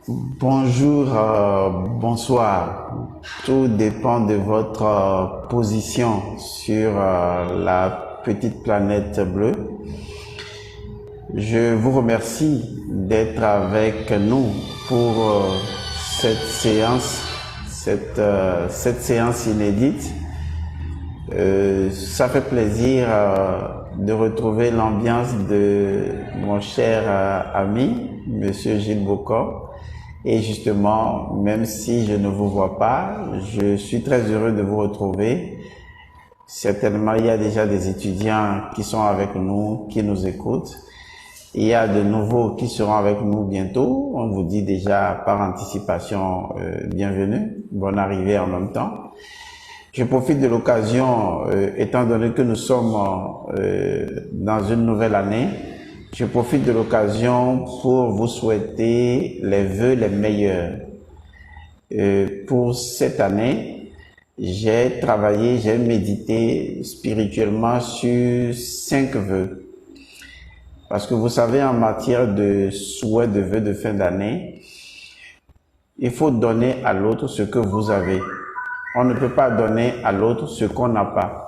Bonjour, bonsoir. Tout dépend de votre position sur la petite planète bleue. Je vous remercie d'être avec nous pour cette séance, cette séance inédite. Ça fait plaisir de retrouver l'ambiance de mon cher ami, Monsieur Gilles Bocor. Et justement, même si je ne vous vois pas, je suis très heureux de vous retrouver. Certainement, il y a déjà des étudiants qui sont avec nous, qui nous écoutent. Il y a de nouveaux qui seront avec nous bientôt. On vous dit déjà par anticipation bienvenue, bonne arrivée en même temps. Je profite de l'occasion, étant donné que nous sommes dans une nouvelle année, je profite de l'occasion pour vous souhaiter les vœux les meilleurs. Pour cette année, j'ai travaillé, j'ai médité spirituellement sur 5 vœux. Parce que vous savez, en matière de souhaits de vœux de fin d'année, il faut donner à l'autre ce que vous avez. On ne peut pas donner à l'autre ce qu'on n'a pas.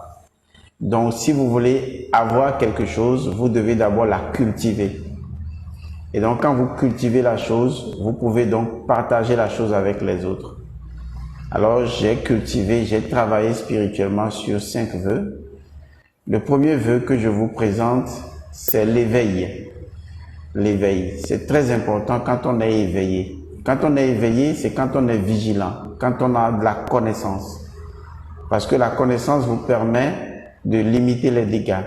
Donc, si vous voulez avoir quelque chose, vous devez d'abord la cultiver. Et donc, quand vous cultivez la chose, vous pouvez donc partager la chose avec les autres. Alors, j'ai cultivé, j'ai travaillé spirituellement sur 5 vœux. Le premier vœu que je vous présente, c'est l'éveil. L'éveil, c'est très important quand on est éveillé. Quand on est éveillé, c'est quand on est vigilant, quand on a de la connaissance. Parce que la connaissance vous permet de limiter les dégâts.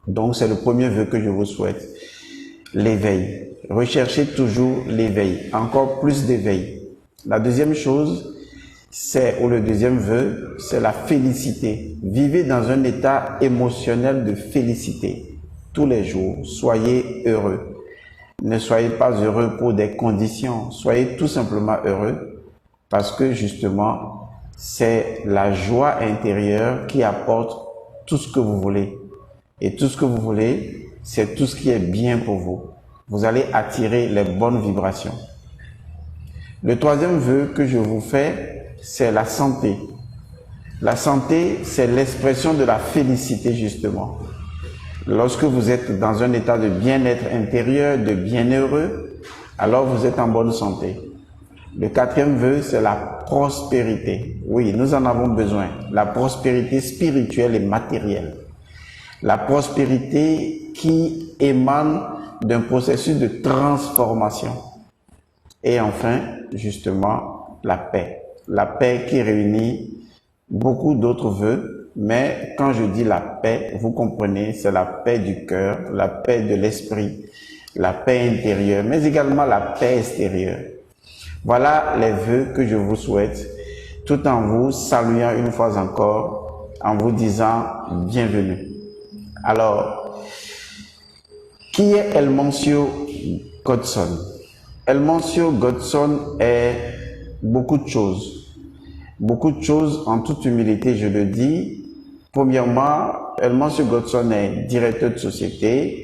Donc, c'est le premier vœu que je vous souhaite. L'éveil. Recherchez toujours l'éveil, encore plus d'éveil. La deuxième chose, ou le deuxième vœu, c'est la félicité. Vivez dans un état émotionnel de félicité tous les jours. Soyez heureux. Ne soyez pas heureux pour des conditions. Soyez tout simplement heureux parce que justement, c'est la joie intérieure qui apporte tout ce que vous voulez. Et tout ce que vous voulez, c'est tout ce qui est bien pour vous. Vous allez attirer les bonnes vibrations. Le troisième vœu que je vous fais, c'est la santé. La santé, c'est l'expression de la félicité justement. Lorsque vous êtes dans un état de bien-être intérieur, de bienheureux, alors vous êtes en bonne santé. Le quatrième vœu, c'est la prospérité. Oui, nous en avons besoin. La prospérité spirituelle et matérielle. La prospérité qui émane d'un processus de transformation. Et enfin, justement, la paix. La paix qui réunit beaucoup d'autres vœux. Mais quand je dis la paix, vous comprenez, c'est la paix du cœur, la paix de l'esprit, la paix intérieure, mais également la paix extérieure. Voilà les vœux que je vous souhaite, tout en vous saluant une fois encore, en vous disant bienvenue. Alors, qui est Elmancio Godson? Elmancio Godson est beaucoup de choses. Beaucoup de choses, en toute humilité, je le dis. Premièrement, Elmancio Godson est directeur de société.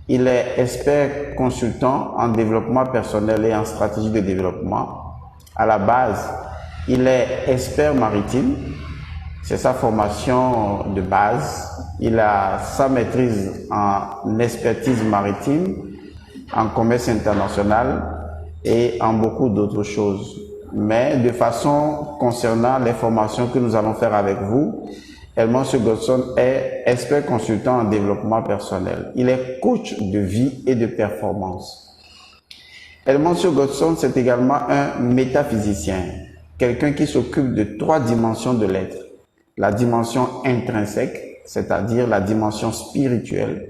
Il est expert consultant en développement personnel et en stratégie de développement. À la base, il est expert maritime. C'est sa formation de base. Il a sa maîtrise en expertise maritime, en commerce international et en beaucoup d'autres choses. Mais de façon concernant les formations que nous allons faire avec vous, Elmancio Godson est expert consultant en développement personnel. Il est coach de vie et de performance. Elmancio Godson, c'est également un métaphysicien, quelqu'un qui s'occupe de 3 dimensions de l'être. La dimension intrinsèque, c'est-à-dire la dimension spirituelle,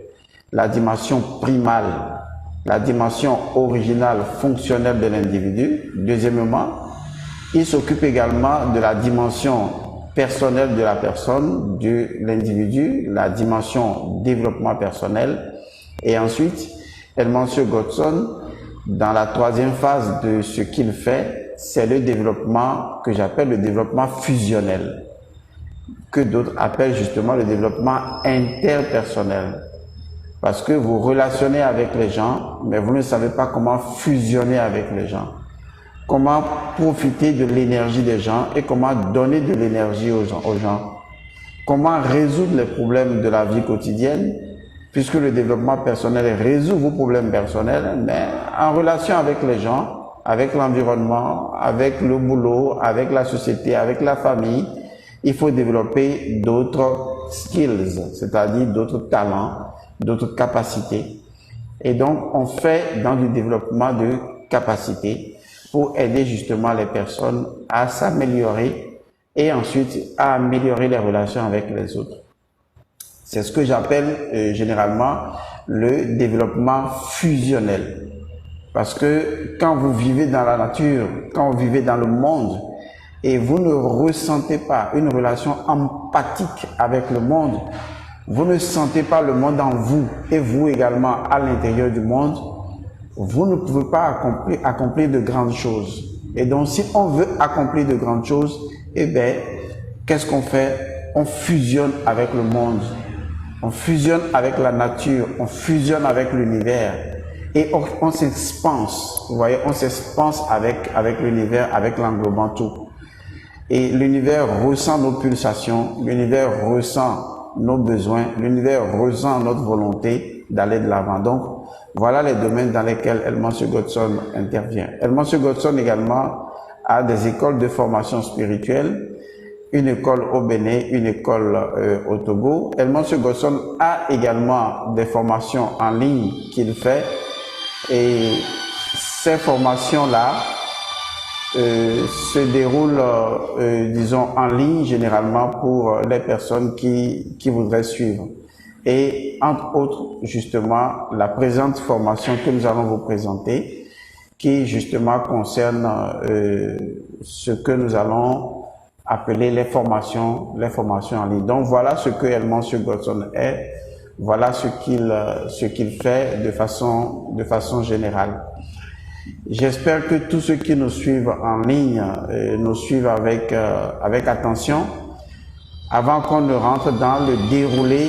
la dimension primale, la dimension originale fonctionnelle de l'individu. Deuxièmement, il s'occupe également de la dimension personnelle de la personne, de l'individu, la dimension développement personnel. Et ensuite, Elmancio Godson, dans la 3e phase de ce qu'il fait, c'est le développement que j'appelle le développement fusionnel, que d'autres appellent justement le développement interpersonnel. Parce que vous relationnez avec les gens, mais vous ne savez pas comment fusionner avec les gens. Comment profiter de l'énergie des gens et comment donner de l'énergie aux gens. Comment résoudre les problèmes de la vie quotidienne, puisque le développement personnel résout vos problèmes personnels, mais en relation avec les gens, avec l'environnement, avec le boulot, avec la société, avec la famille, il faut développer d'autres skills, c'est-à-dire d'autres talents, d'autres capacités. Et donc, on fait dans du développement de capacités pour aider justement les personnes à s'améliorer et ensuite à améliorer les relations avec les autres. C'est ce que j'appelle généralement le développement fusionnel. Parce que quand vous vivez dans la nature, quand vous vivez dans le monde, et vous ne ressentez pas une relation empathique avec le monde, vous ne sentez pas le monde en vous et vous également à l'intérieur du monde, vous ne pouvez pas accomplir de grandes choses. Et donc, si on veut accomplir de grandes choses, eh bien, qu'est-ce qu'on fait? On fusionne avec le monde, on fusionne avec la nature, on fusionne avec l'univers et on s'expanse. Vous voyez, on s'expanse avec l'univers, avec l'englobant tout. Et l'univers ressent nos pulsations, l'univers ressent nos besoins, l'univers ressent notre volonté d'aller de l'avant. Donc, voilà les domaines dans lesquels Elmanse Godson intervient. Elmanse Godson également a des écoles de formation spirituelle, une école au Bénin, une école au Togo. Elmanse Godson a également des formations en ligne qu'il fait et ces formations-là se déroulent, disons, en ligne généralement pour les personnes qui voudraient suivre. Et entre autres, justement, la présente formation que nous allons vous présenter, qui justement concerne ce que nous allons appeler les formations en ligne. Donc voilà ce que Elmanse Godson est, voilà ce qu'il fait de façon générale. J'espère que tous ceux qui nous suivent en ligne nous suivent avec attention avant qu'on ne rentre dans le déroulé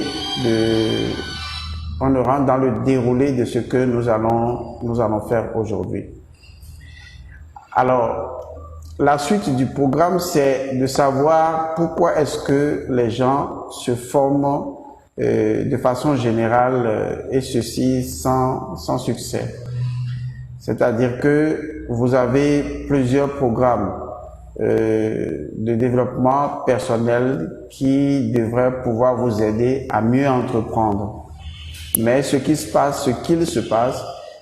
de ce que nous allons faire aujourd'hui. Alors, la suite du programme, c'est de savoir pourquoi est-ce que les gens se forment de façon générale et ceci sans succès. C'est-à-dire que vous avez plusieurs programmes de développement personnel qui devraient pouvoir vous aider à mieux entreprendre. Mais ce qu'il se passe,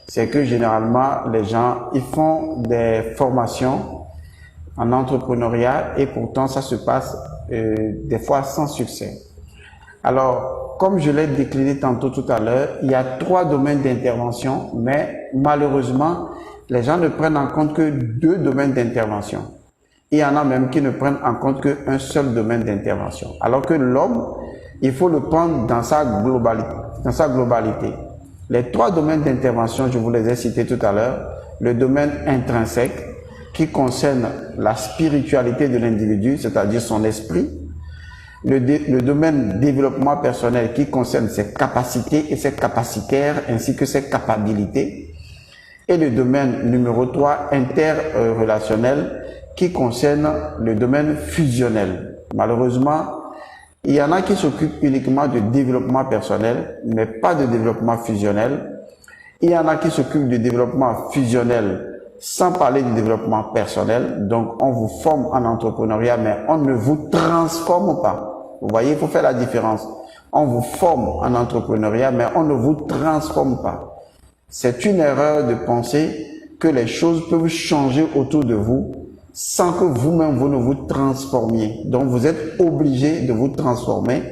c'est que généralement, les gens, ils font des formations en entrepreneuriat et pourtant, ça se passe des fois sans succès. Alors, comme je l'ai décliné tantôt tout à l'heure, il y a 3 domaines d'intervention, mais malheureusement, les gens ne prennent en compte que 2 domaines d'intervention. Il y en a même qui ne prennent en compte qu'un seul domaine d'intervention. Alors que l'homme, il faut le prendre dans sa globalité. Les 3 domaines d'intervention, je vous les ai cités tout à l'heure. Le domaine intrinsèque, qui concerne la spiritualité de l'individu, c'est-à-dire son esprit. Le domaine développement personnel qui concerne ses capacités et ses capacitaires ainsi que ses capacités. Et le domaine numéro 3, interrelationnel, qui concerne le domaine fusionnel. Malheureusement, il y en a qui s'occupent uniquement de développement personnel, mais pas de développement fusionnel. Il y en a qui s'occupent du développement fusionnel sans parler du développement personnel. Donc, on vous forme en entrepreneuriat, mais on ne vous transforme pas. Vous voyez, il faut faire la différence. On vous forme en entrepreneuriat, mais on ne vous transforme pas. C'est une erreur de penser que les choses peuvent changer autour de vous sans que vous-même vous ne vous transformiez. Donc, vous êtes obligé de vous transformer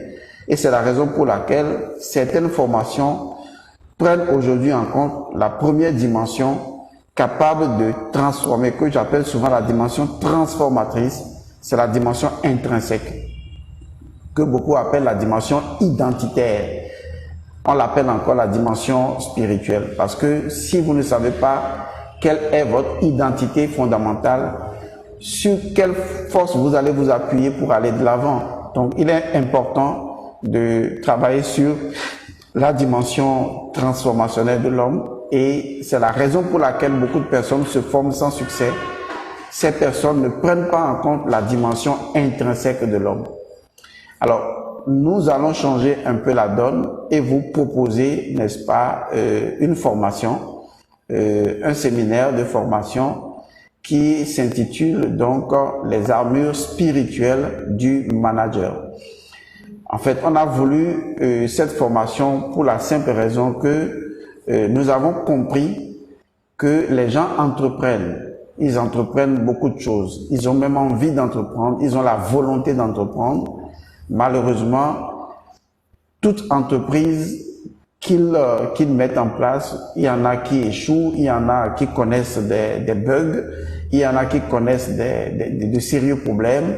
et c'est la raison pour laquelle certaines formations prennent aujourd'hui en compte la première dimension capable de transformer, que j'appelle souvent la dimension transformatrice, c'est la dimension intrinsèque, que beaucoup appellent la dimension identitaire. On l'appelle encore la dimension spirituelle, parce que si vous ne savez pas quelle est votre identité fondamentale, sur quelle force vous allez vous appuyer pour aller de l'avant. Donc, il est important de travailler sur la dimension transformationnelle de l'homme, et c'est la raison pour laquelle beaucoup de personnes se forment sans succès. Ces personnes ne prennent pas en compte la dimension intrinsèque de l'homme. Alors, nous allons changer un peu la donne et vous proposer, n'est-ce pas, une formation, un séminaire de formation qui s'intitule donc les armures spirituelles du manager. En fait, on a voulu cette formation pour la simple raison que nous avons compris que les gens entreprennent. Ils entreprennent beaucoup de choses. Ils ont même envie d'entreprendre. Ils ont la volonté d'entreprendre. Malheureusement, toute entreprise qu'ils mettent en place, il y en a qui échouent, il y en a qui connaissent des bugs, il y en a qui connaissent de sérieux problèmes,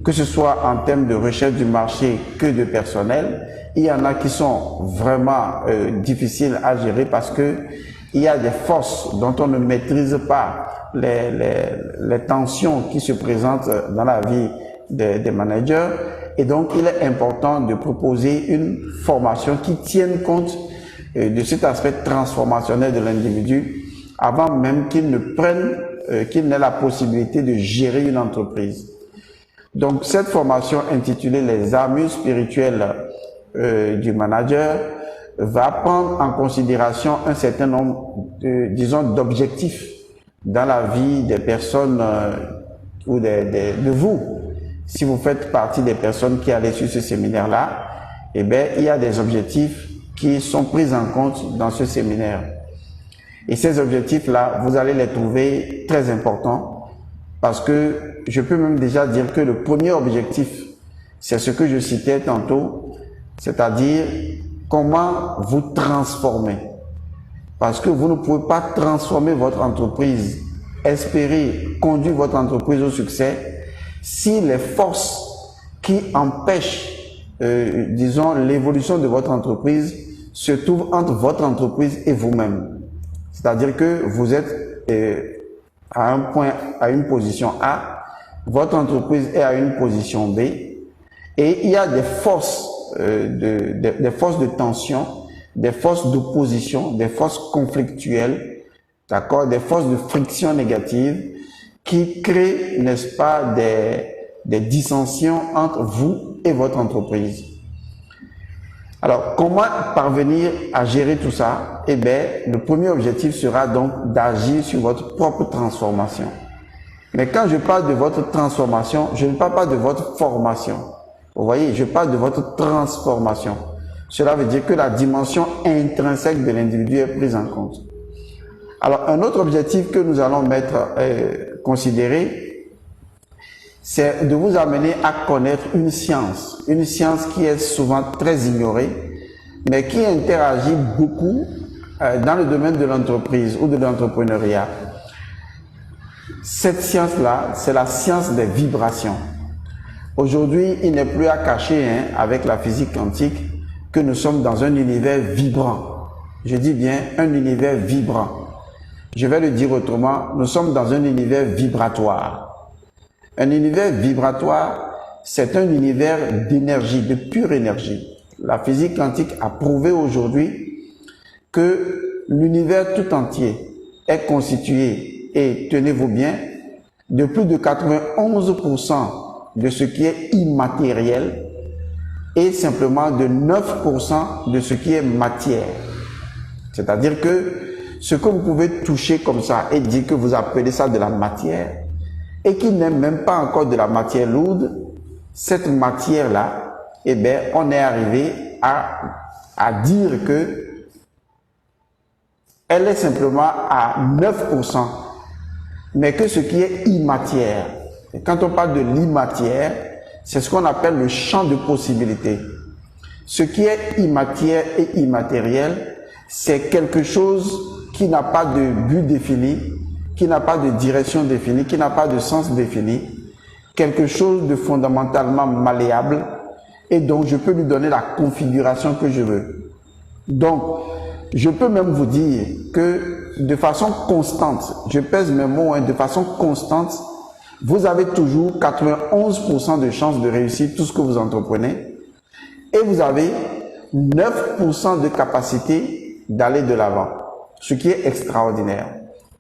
que ce soit en termes de recherche du marché que de personnel. Il y en a qui sont vraiment difficiles à gérer parce que il y a des forces dont on ne maîtrise pas les tensions qui se présentent dans la vie des managers. Et donc, il est important de proposer une formation qui tienne compte de cet aspect transformationnel de l'individu avant même qu'il n'ait la possibilité de gérer une entreprise. Donc, cette formation intitulée les armures spirituelles du manager va prendre en considération un certain nombre d'objectifs dans la vie des personnes ou de vous. Si vous faites partie des personnes qui allaient sur ce séminaire-là, eh bien, il y a des objectifs qui sont pris en compte dans ce séminaire. Et ces objectifs-là, vous allez les trouver très importants parce que je peux même déjà dire que le premier objectif, c'est ce que je citais tantôt, c'est-à-dire comment vous transformer. Parce que vous ne pouvez pas transformer votre entreprise, espérer conduire votre entreprise au succès si les forces qui empêchent, l'évolution de votre entreprise se trouvent entre votre entreprise et vous-même. C'est-à-dire que vous êtes à un point, à une position A, votre entreprise est à une position B, et il y a des forces, des forces de tension, des forces d'opposition, des forces conflictuelles, d'accord, des forces de friction négative, qui crée, n'est-ce pas, des dissensions entre vous et votre entreprise. Alors, comment parvenir à gérer tout ça? Eh bien, le premier objectif sera donc d'agir sur votre propre transformation. Mais quand je parle de votre transformation, je ne parle pas de votre formation. Vous voyez, je parle de votre transformation. Cela veut dire que la dimension intrinsèque de l'individu est prise en compte. Alors, un autre objectif que nous allons considérer, c'est de vous amener à connaître une science qui est souvent très ignorée, mais qui interagit beaucoup dans le domaine de l'entreprise ou de l'entrepreneuriat. Cette science-là, c'est la science des vibrations. Aujourd'hui, il n'est plus à cacher avec la physique quantique que nous sommes dans un univers vibrant. Je dis bien un univers vibrant. Je vais le dire autrement, nous sommes dans un univers vibratoire. Un univers vibratoire, c'est un univers d'énergie, de pure énergie. La physique quantique a prouvé aujourd'hui que l'univers tout entier est constitué, et tenez-vous bien, de plus de 91% de ce qui est immatériel et simplement de 9% de ce qui est matière. C'est-à-dire que ce que vous pouvez toucher comme ça et dire que vous appelez ça de la matière et qui n'est même pas encore de la matière lourde, cette matière-là, eh bien, on est arrivé à dire que elle est simplement à 9%, mais que ce qui est immatière, et quand on parle de l'immatière, c'est ce qu'on appelle le champ de possibilités. Ce qui est immatière et immatériel, c'est quelque chose qui n'a pas de but défini, qui n'a pas de direction définie, qui n'a pas de sens défini, quelque chose de fondamentalement malléable, et donc je peux lui donner la configuration que je veux. Donc, je peux même vous dire que de façon constante, je pèse mes mots, de façon constante, vous avez toujours 91% de chances de réussir tout ce que vous entreprenez, et vous avez 9% de capacité d'aller de l'avant, ce qui est extraordinaire.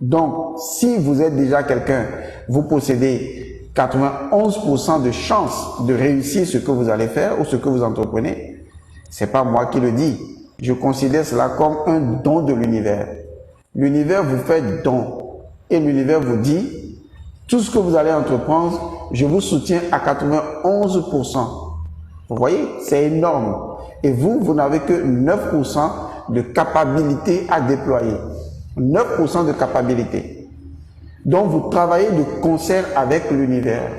Donc, si vous êtes déjà quelqu'un, vous possédez 91% de chances de réussir ce que vous allez faire ou ce que vous entreprenez. C'est pas moi qui le dis. Je considère cela comme un don de l'univers. L'univers vous fait don et l'univers vous dit, tout ce que vous allez entreprendre, je vous soutiens à 91%. Vous voyez, c'est énorme. Et vous n'avez que 9% de capacité à déployer. 9% de capacité. Donc, vous travaillez de concert avec l'univers.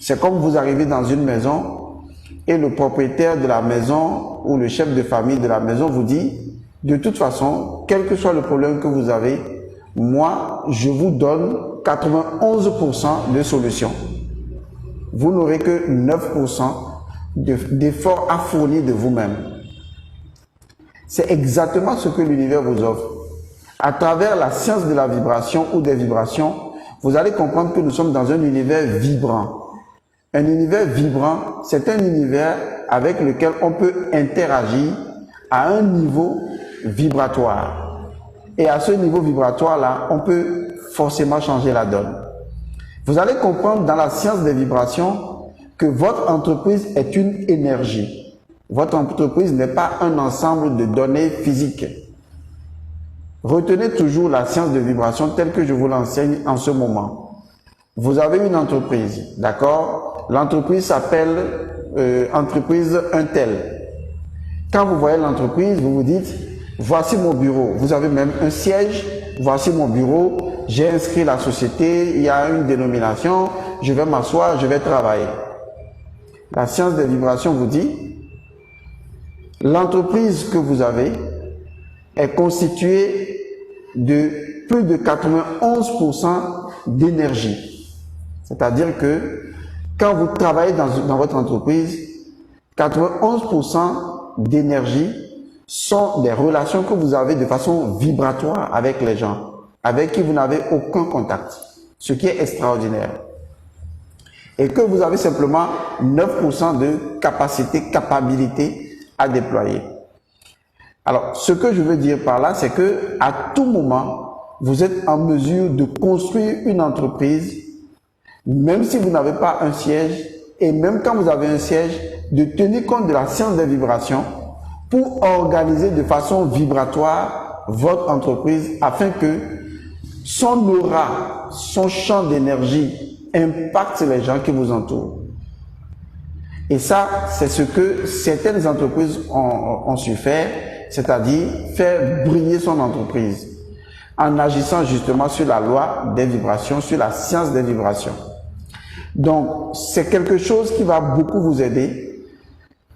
C'est comme vous arrivez dans une maison et le propriétaire de la maison ou le chef de famille de la maison vous dit, de toute façon, quel que soit le problème que vous avez, moi, je vous donne 91% de solutions. Vous n'aurez que 9% d'efforts à fournir de vous-même. C'est exactement ce que l'univers vous offre. À travers la science de la vibration ou des vibrations, vous allez comprendre que nous sommes dans un univers vibrant. Un univers vibrant, c'est un univers avec lequel on peut interagir à un niveau vibratoire. Et à ce niveau vibratoire-là, on peut forcément changer la donne. Vous allez comprendre dans la science des vibrations que votre entreprise est une énergie. Votre entreprise n'est pas un ensemble de données physiques. Retenez toujours la science de vibration telle que je vous l'enseigne en ce moment. Vous avez une entreprise, d'accord? L'entreprise s'appelle entreprise Untel. Quand vous voyez l'entreprise, vous vous dites, voici mon bureau. Vous avez même un siège, voici mon bureau, j'ai inscrit la société, il y a une dénomination, je vais m'asseoir, je vais travailler. La science des vibrations vous dit, l'entreprise que vous avez est constituée de plus de 91% d'énergie. C'est-à-dire que quand vous travaillez dans votre entreprise, 91% d'énergie sont des relations que vous avez de façon vibratoire avec les gens, avec qui vous n'avez aucun contact, ce qui est extraordinaire. Et que vous avez simplement 9% de capacité à déployer. Alors, ce que je veux dire par là, c'est que à tout moment, vous êtes en mesure de construire une entreprise, même si vous n'avez pas un siège, et même quand vous avez un siège, de tenir compte de la science des vibrations pour organiser de façon vibratoire votre entreprise afin que son aura, son champ d'énergie impacte les gens qui vous entourent. Et ça, c'est ce que certaines entreprises ont su faire, c'est-à-dire faire briller son entreprise en agissant justement sur la loi des vibrations, sur la science des vibrations. Donc, c'est quelque chose qui va beaucoup vous aider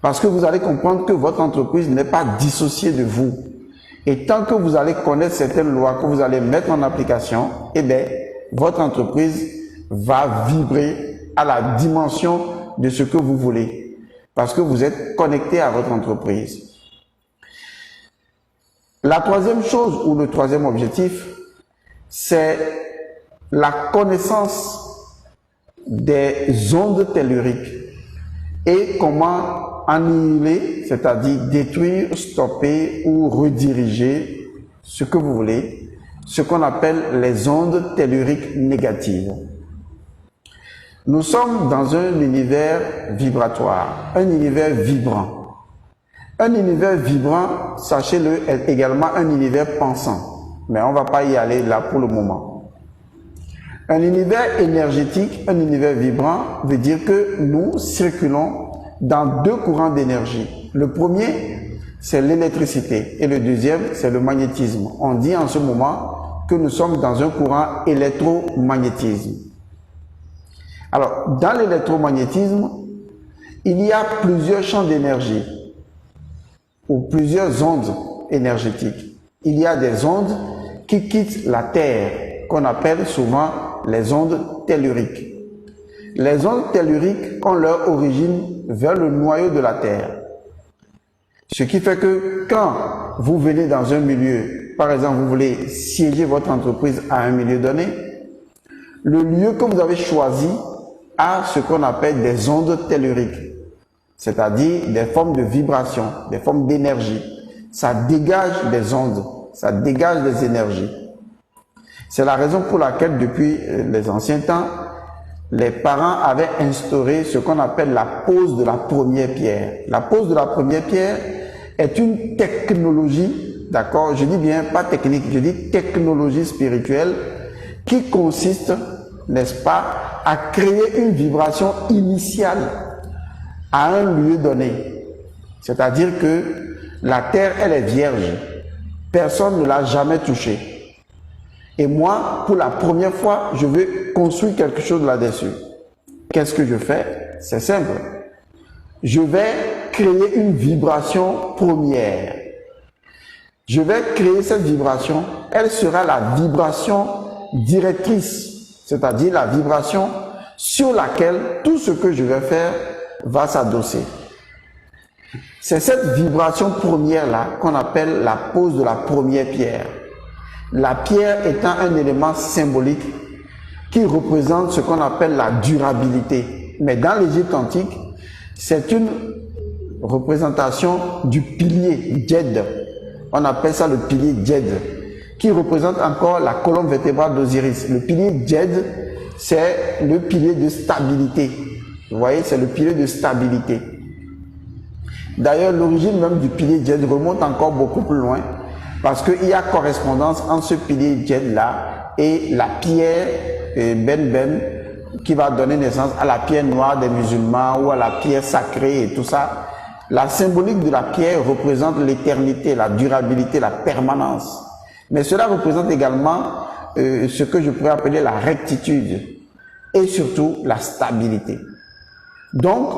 parce que vous allez comprendre que votre entreprise n'est pas dissociée de vous. Et tant que vous allez connaître certaines lois que vous allez mettre en application, eh bien, votre entreprise va vibrer à la dimension de ce que vous voulez parce que vous êtes connecté à votre entreprise. La troisième chose ou le troisième objectif, c'est la connaissance des ondes telluriques et comment annihiler, c'est-à-dire détruire, stopper ou rediriger ce que vous voulez, ce qu'on appelle les ondes telluriques négatives. Nous sommes dans un univers vibratoire, un univers vibrant. Un univers vibrant, sachez-le, est également un univers pensant. Mais on ne va pas y aller là pour le moment. Un univers énergétique, un univers vibrant, veut dire que nous circulons dans deux courants d'énergie. Le premier, c'est l'électricité et le deuxième, c'est le magnétisme. On dit en ce moment que nous sommes dans un courant électromagnétisme. Alors, dans l'électromagnétisme, il y a plusieurs champs d'énergie ou plusieurs ondes énergétiques. Il y a des ondes qui quittent la Terre, qu'on appelle souvent les ondes telluriques. Les ondes telluriques ont leur origine vers le noyau de la Terre. Ce qui fait que quand vous venez dans un milieu, par exemple, vous voulez siéger votre entreprise à un milieu donné, le lieu que vous avez choisi a ce qu'on appelle des ondes telluriques. c'est-à-dire des formes de vibration, des formes d'énergie. Ça dégage des ondes, ça dégage des énergies. C'est la raison pour laquelle, depuis les anciens temps, les parents avaient instauré ce qu'on appelle la pose de la première pierre. La pose de la première pierre est une technologie, d'accord, je dis bien pas technique, je dis technologie spirituelle qui consiste, n'est-ce pas, à créer une vibration initiale à un lieu donné. C'est-à-dire que la terre, elle est vierge. Personne ne l'a jamais touchée. Et moi, pour la première fois, je veux construire quelque chose là-dessus. Qu'est-ce que je fais? C'est simple. Je vais créer une vibration première. Je vais créer cette vibration. Elle sera la vibration directrice, c'est-à-dire la vibration sur laquelle tout ce que je vais faire va s'adosser. C'est cette vibration première-là qu'on appelle la pose de la première pierre. La pierre étant un élément symbolique qui représente ce qu'on appelle la durabilité. Mais dans l'Égypte antique, c'est une représentation du pilier Djed. On appelle ça le pilier Djed, qui représente encore la colonne vertébrale d'Osiris. Le pilier Djed, c'est le pilier de stabilité. Vous voyez, c'est le pilier de stabilité. D'ailleurs, l'origine même du pilier Djed remonte encore beaucoup plus loin, parce qu'il y a correspondance entre ce pilier Djed-là et la pierre Ben, qui va donner naissance à la pierre noire des musulmans ou à la pierre sacrée et tout ça. La symbolique de la pierre représente l'éternité, la durabilité, la permanence. Mais cela représente également ce que je pourrais appeler la rectitude et surtout la stabilité. Donc,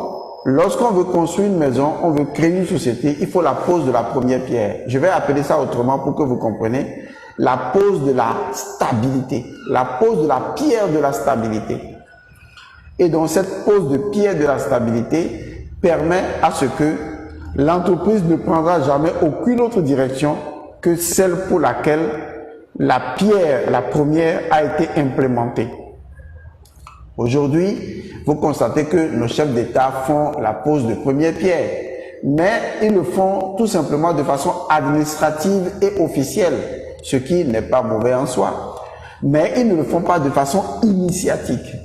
lorsqu'on veut construire une maison, on veut créer une société, il faut la pose de la première pierre. Je vais appeler ça autrement pour que vous compreniez. La pose de la stabilité. La pose de la pierre de la stabilité. Et donc cette pose de pierre de la stabilité permet à ce que l'entreprise ne prendra jamais aucune autre direction que celle pour laquelle la pierre, la première, a été implémentée. Aujourd'hui, vous constatez que nos chefs d'État font la pose de première pierre, mais ils le font tout simplement de façon administrative et officielle, ce qui n'est pas mauvais en soi. Mais ils ne le font pas de façon initiatique,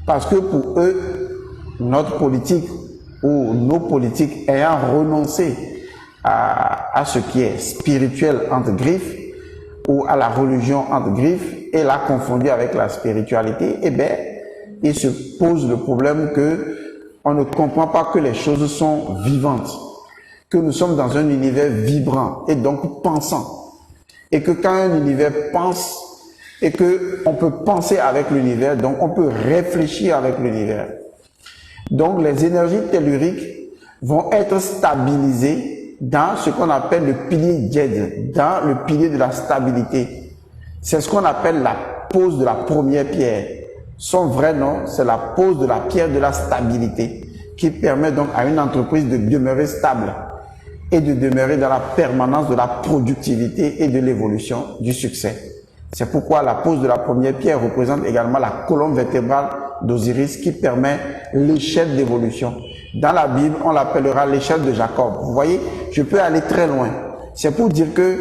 parce que pour eux, notre politique ou nos politiques ayant renoncé à ce qui est spirituel entre griffes, ou à la religion entre griffes, et l'a confondu avec la spiritualité, eh bien, il se pose le problème que on ne comprend pas que les choses sont vivantes, que nous sommes dans un univers vibrant et donc pensant, et que quand un univers pense et que on peut penser avec l'univers, donc on peut réfléchir avec l'univers. Donc les énergies telluriques vont être stabilisées dans ce qu'on appelle le pilier Djed, dans le pilier de la stabilité. C'est ce qu'on appelle la pose de la première pierre. Son vrai nom, c'est la pose de la pierre de la stabilité, qui permet donc à une entreprise de demeurer stable et de demeurer dans la permanence de la productivité et de l'évolution du succès. C'est pourquoi la pose de la première pierre représente également la colonne vertébrale d'Osiris qui permet l'échelle d'évolution. Dans la Bible, on l'appellera l'échelle de Jacob. Vous voyez, je peux aller très loin. C'est pour dire que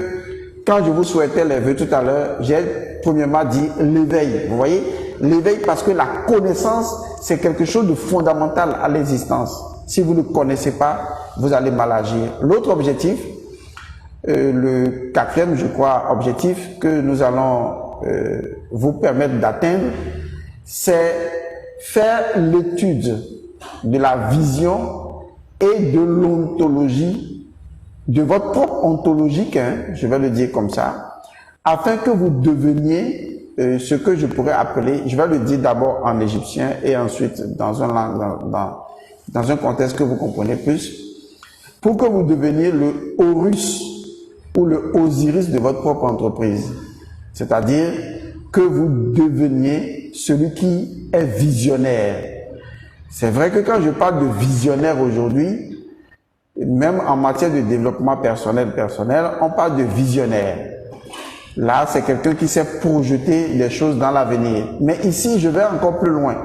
quand je vous souhaitais les vœux tout à l'heure, j'ai premièrement dit l'éveil. Vous voyez, l'éveil parce que la connaissance, c'est quelque chose de fondamental à l'existence. Si vous ne connaissez pas, vous allez mal agir. L'autre objectif, le quatrième, je crois, objectif que nous allons vous permettre d'atteindre, c'est faire l'étude de la vision et de l'ontologie, de votre propre ontologique, je vais le dire comme ça, afin que vous deveniez ce que je pourrais appeler, je vais le dire d'abord en égyptien et ensuite dans un contexte que vous comprenez plus, pour que vous deveniez le Horus ou le Osiris de votre propre entreprise. C'est-à-dire que vous deveniez celui qui est visionnaire. C'est vrai que quand je parle de visionnaire aujourd'hui, même en matière de développement personnel, on parle de visionnaire. Là, c'est quelqu'un qui sait projeter les choses dans l'avenir. Mais ici, je vais encore plus loin.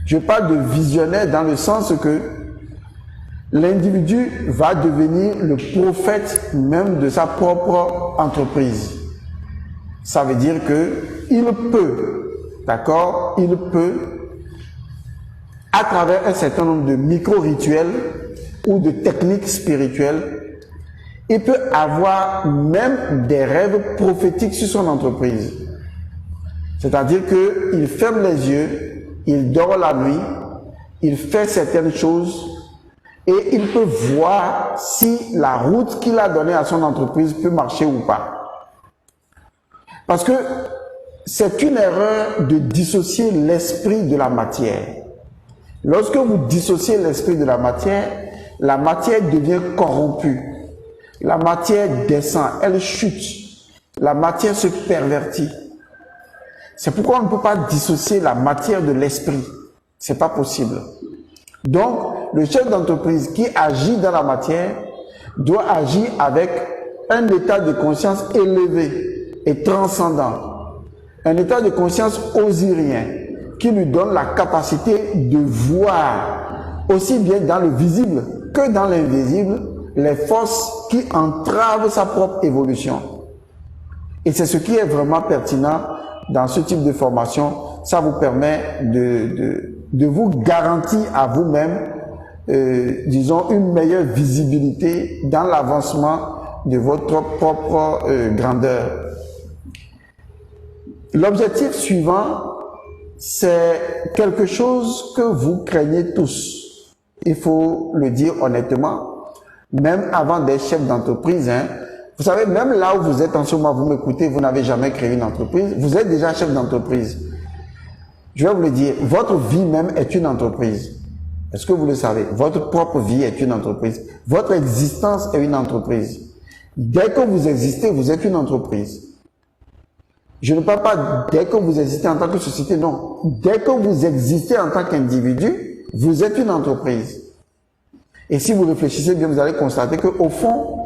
Je parle de visionnaire dans le sens que l'individu va devenir le prophète même de sa propre entreprise. Ça veut dire qu'il peut, d'accord, il peut, à travers un certain nombre de micro-rituels ou de techniques spirituelles, il peut avoir même des rêves prophétiques sur son entreprise. C'est-à-dire qu'il ferme les yeux, il dort la nuit, il fait certaines choses et il peut voir si la route qu'il a donnée à son entreprise peut marcher ou pas. Parce que c'est une erreur de dissocier l'esprit de la matière. Lorsque vous dissociez l'esprit de la matière devient corrompue. La matière descend, elle chute. La matière se pervertit. C'est pourquoi on ne peut pas dissocier la matière de l'esprit. C'est pas possible. Donc, le chef d'entreprise qui agit dans la matière doit agir avec un état de conscience élevé et transcendant. Un état de conscience osirien qui lui donne la capacité de voir aussi bien dans le visible que dans l'invisible les forces qui entravent sa propre évolution. Et c'est ce qui est vraiment pertinent dans ce type de formation. Ça vous permet de vous garantir à vous-même, disons, une meilleure visibilité dans l'avancement de votre propre grandeur. L'objectif suivant, c'est quelque chose que vous craignez tous. Il faut le dire honnêtement. Même avant d'être chef d'entreprise, vous savez, même là où vous êtes en ce moment, vous m'écoutez, vous n'avez jamais créé une entreprise, vous êtes déjà chef d'entreprise. Je vais vous le dire, votre vie même est une entreprise. Est-ce que vous le savez? Votre propre vie est une entreprise. Votre existence est une entreprise. Dès que vous existez, vous êtes une entreprise. Je ne parle pas dès que vous existez en tant que société, non. Dès que vous existez en tant qu'individu, vous êtes une entreprise. Et si vous réfléchissez bien, vous allez constater qu'au fond,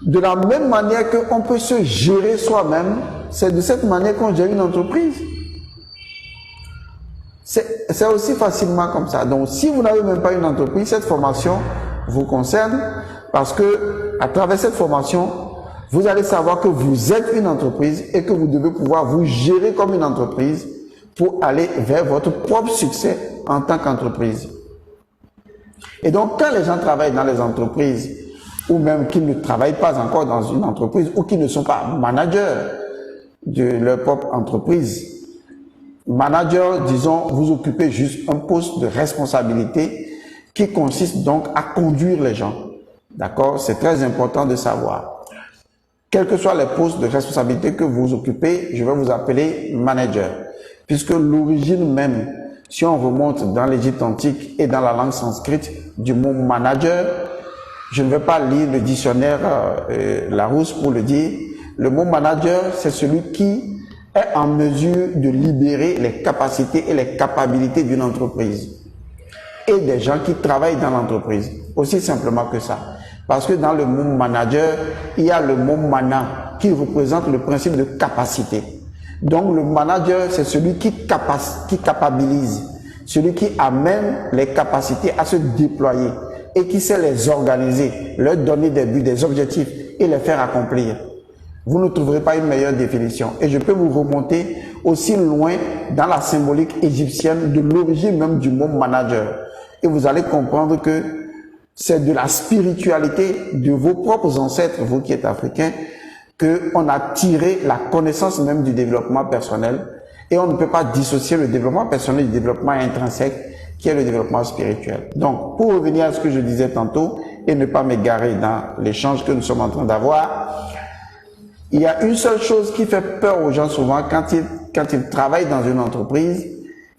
de la même manière qu'on peut se gérer soi-même, c'est de cette manière qu'on gère une entreprise. C'est aussi facilement comme ça. Donc, si vous n'avez même pas une entreprise, cette formation vous concerne parce que, à travers cette formation, vous allez savoir que vous êtes une entreprise et que vous devez pouvoir vous gérer comme une entreprise pour aller vers votre propre succès en tant qu'entreprise. Et donc, quand les gens travaillent dans les entreprises, ou même qui ne travaillent pas encore dans une entreprise, ou qui ne sont pas managers de leur propre entreprise, manager, disons, vous occupez juste un poste de responsabilité qui consiste donc à conduire les gens. D'accord? C'est très important de savoir. Quels que soient les postes de responsabilité que vous occupez, je vais vous appeler manager. Puisque l'origine même, si on remonte dans l'Égypte antique et dans la langue sanscrite du mot manager, je ne vais pas lire le dictionnaire Larousse pour le dire. Le mot manager, c'est celui qui est en mesure de libérer les capacités et les capacités d'une entreprise et des gens qui travaillent dans l'entreprise. Aussi simplement que ça. Parce que dans le mot manager, il y a le mot mana qui représente le principe de capacité. Donc le manager, c'est celui qui capabilise, celui qui amène les capacités à se déployer et qui sait les organiser, leur donner des buts, des objectifs et les faire accomplir. Vous ne trouverez pas une meilleure définition. Et je peux vous remonter aussi loin dans la symbolique égyptienne de l'origine même du mot manager. Et vous allez comprendre que c'est de la spiritualité de vos propres ancêtres, vous qui êtes africains, qu'on a tiré la connaissance même du développement personnel. Et on ne peut pas dissocier le développement personnel du développement intrinsèque, qui est le développement spirituel. Donc, pour revenir à ce que je disais tantôt, et ne pas m'égarer dans l'échange que nous sommes en train d'avoir, il y a une seule chose qui fait peur aux gens souvent quand ils travaillent dans une entreprise,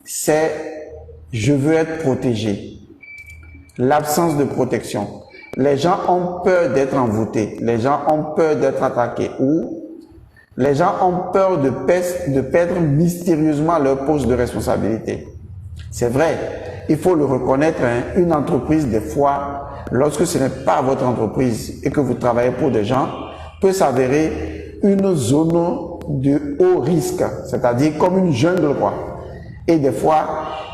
c'est « je veux être protégé ». L'absence de protection. Les gens ont peur d'être envoûtés, les gens ont peur d'être attaqués ou les gens ont peur de perdre mystérieusement leur poste de responsabilité. C'est vrai, il faut le reconnaître, une entreprise des fois, lorsque ce n'est pas votre entreprise et que vous travaillez pour des gens, peut s'avérer une zone de haut risque, c'est-à-dire comme une jungle Et des fois,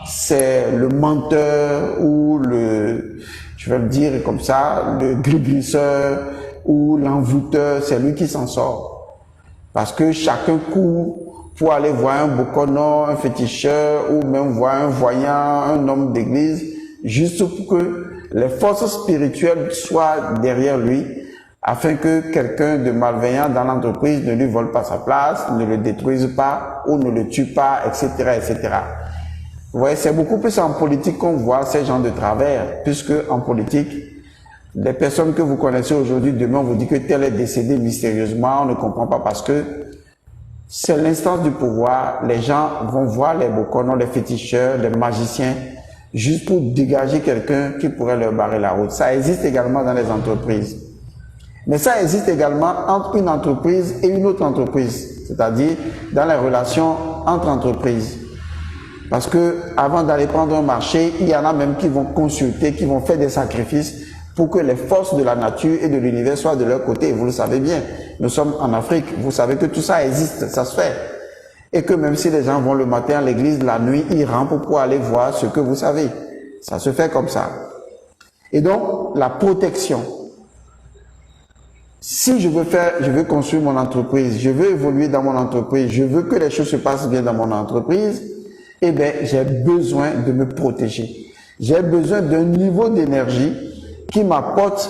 c'est le menteur ou je vais le dire comme ça, le gris-glisseur ou l'envoûteur, c'est lui qui s'en sort. Parce que chacun court pour aller voir un bokono, un féticheur, ou même voir un voyant, un homme d'église, juste pour que les forces spirituelles soient derrière lui, afin que quelqu'un de malveillant dans l'entreprise ne lui vole pas sa place, ne le détruise pas, ou ne le tue pas, etc., etc. Vous voyez, c'est beaucoup plus en politique qu'on voit ces gens de travers, puisque en politique, les personnes que vous connaissez aujourd'hui, demain, on vous dit que tel est décédé mystérieusement, on ne comprend pas parce que c'est l'instance du pouvoir. Les gens vont voir les bokonos, les féticheurs, les magiciens, juste pour dégager quelqu'un qui pourrait leur barrer la route. Ça existe également dans les entreprises. Mais ça existe également entre une entreprise et une autre entreprise, c'est-à-dire dans les relations entre entreprises. Parce que avant d'aller prendre un marché, il y en a même qui vont consulter, qui vont faire des sacrifices pour que les forces de la nature et de l'univers soient de leur côté. Vous le savez bien, nous sommes en Afrique, vous savez que tout ça existe, ça se fait. Et que même si les gens vont le matin à l'église, la nuit, ils rentrent pour pouvoir aller voir ce que vous savez. Ça se fait comme ça. Et donc, la protection. Si je veux construire mon entreprise, je veux évoluer dans mon entreprise, je veux que les choses se passent bien dans mon entreprise, eh bien, j'ai besoin de me protéger. J'ai besoin d'un niveau d'énergie qui m'apporte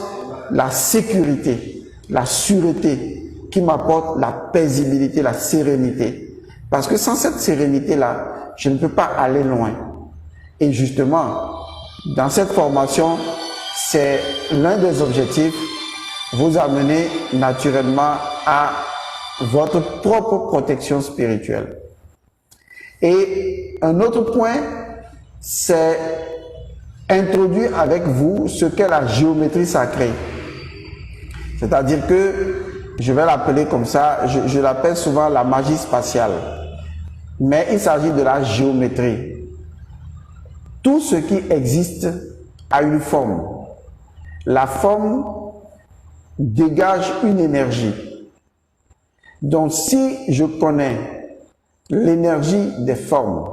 la sécurité, la sûreté, qui m'apporte la paisibilité, la sérénité. Parce que sans cette sérénité-là, je ne peux pas aller loin. Et justement, dans cette formation, c'est l'un des objectifs, vous amener naturellement à votre propre protection spirituelle. Et un autre point, c'est introduire avec vous ce qu'est la géométrie sacrée. C'est-à-dire que, je vais l'appeler comme ça, je l'appelle souvent la magie spatiale. Mais il s'agit de la géométrie. Tout ce qui existe a une forme. La forme dégage une énergie. Donc si je connais l'énergie des formes,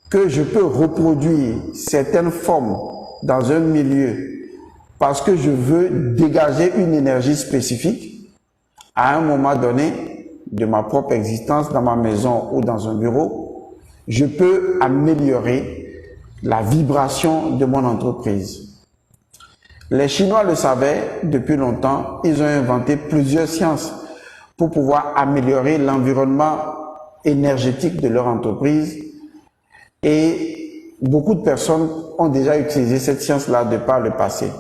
que je peux reproduire certaines formes dans un milieu parce que je veux dégager une énergie spécifique à un moment donné de ma propre existence dans ma maison ou dans un bureau, je peux améliorer la vibration de mon entreprise. Les Chinois le savaient depuis longtemps, ils ont inventé plusieurs sciences pour pouvoir améliorer l'environnement énergétique de leur entreprise et beaucoup de personnes ont déjà utilisé cette science-là de par le passé,